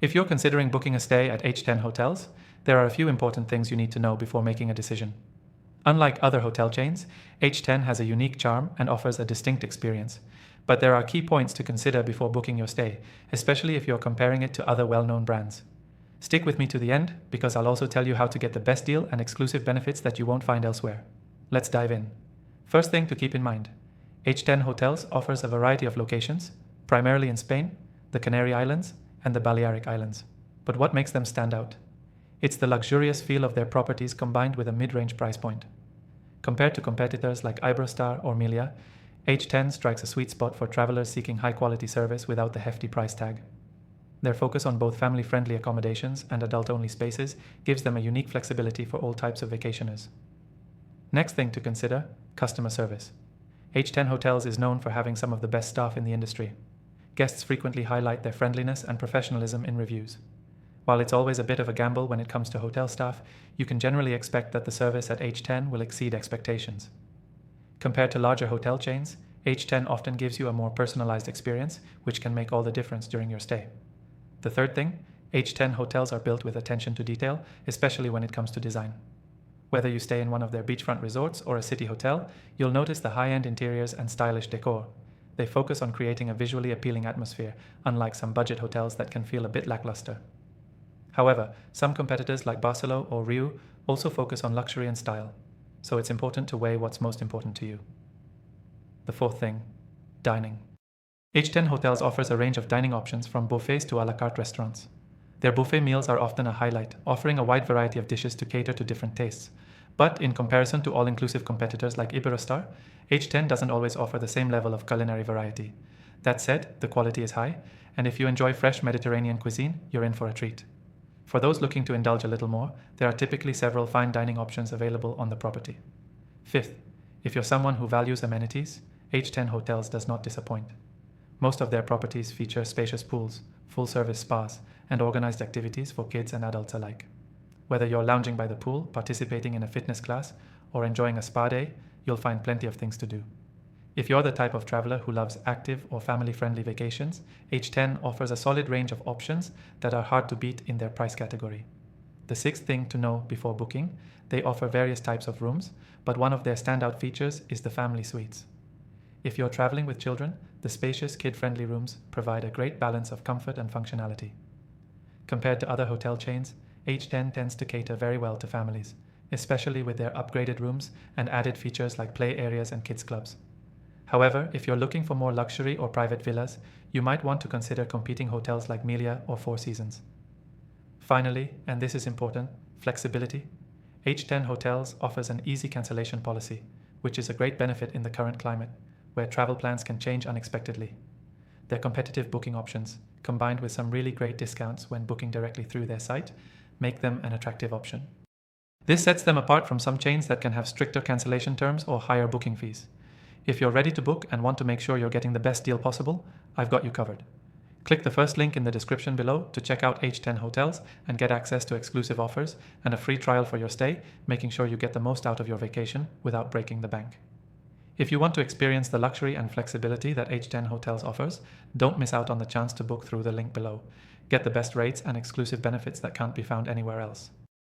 If you're considering booking a stay at H10 Hotels, there are a few important things you need to know before making a decision. Unlike other hotel chains, H10 has a unique charm and offers a distinct experience. But there are key points to consider before booking your stay, especially if you're comparing it to other well-known brands. Stick with me to the end, because I'll also tell you how to get the best deal and exclusive benefits that you won't find elsewhere. Let's dive in. First thing to keep in mind, H10 Hotels offers a variety of locations, primarily in Spain, the Canary Islands, and the Balearic Islands. But what makes them stand out? It's the luxurious feel of their properties combined with a mid-range price point. Compared to competitors like Iberostar or Melia, H10 strikes a sweet spot for travelers seeking high-quality service without the hefty price tag. Their focus on both family-friendly accommodations and adult-only spaces gives them a unique flexibility for all types of vacationers. Next thing to consider, customer service. H10 Hotels is known for having some of the best staff in the industry. Guests frequently highlight their friendliness and professionalism in reviews. While it's always a bit of a gamble when it comes to hotel staff, you can generally expect that the service at H10 will exceed expectations. Compared to larger hotel chains, H10 often gives you a more personalized experience, which can make all the difference during your stay. The third thing, H10 hotels are built with attention to detail, especially when it comes to design. Whether you stay in one of their beachfront resorts or a city hotel, you'll notice the high-end interiors and stylish decor. They focus on creating a visually appealing atmosphere, unlike some budget hotels that can feel a bit lackluster. However, some competitors like Barceló or Riu also focus on luxury and style, so it's important to weigh what's most important to you. The fourth thing, dining. H10 Hotels offers a range of dining options from buffets to a la carte restaurants. Their buffet meals are often a highlight, offering a wide variety of dishes to cater to different tastes. But in comparison to all-inclusive competitors like Iberostar, H10 doesn't always offer the same level of culinary variety. That said, the quality is high, and if you enjoy fresh Mediterranean cuisine, you're in for a treat. For those looking to indulge a little more, there are typically several fine dining options available on the property. Fifth, if you're someone who values amenities, H10 Hotels does not disappoint. Most of their properties feature spacious pools, full-service spas, and organized activities for kids and adults alike. Whether you're lounging by the pool, participating in a fitness class, or enjoying a spa day, you'll find plenty of things to do. If you're the type of traveler who loves active or family-friendly vacations, H10 offers a solid range of options that are hard to beat in their price category. The sixth thing to know before booking, they offer various types of rooms, but one of their standout features is the family suites. If you're traveling with children, the spacious kid-friendly rooms provide a great balance of comfort and functionality. Compared to other hotel chains, H10 tends to cater very well to families, especially with their upgraded rooms and added features like play areas and kids clubs. However, if you're looking for more luxury or private villas, you might want to consider competing hotels like Melia or Four Seasons. Finally, and this is important, flexibility. H10 Hotels offers an easy cancellation policy, which is a great benefit in the current climate, where travel plans can change unexpectedly. Their competitive booking options, combined with some really great discounts when booking directly through their site, make them an attractive option. This sets them apart from some chains that can have stricter cancellation terms or higher booking fees. If you're ready to book and want to make sure you're getting the best deal possible, I've got you covered. Click the first link in the description below to check out H10 Hotels and get access to exclusive offers and a free trial for your stay, making sure you get the most out of your vacation without breaking the bank. If you want to experience the luxury and flexibility that H10 Hotels offers, don't miss out on the chance to book through the link below. Get the best rates and exclusive benefits that can't be found anywhere else.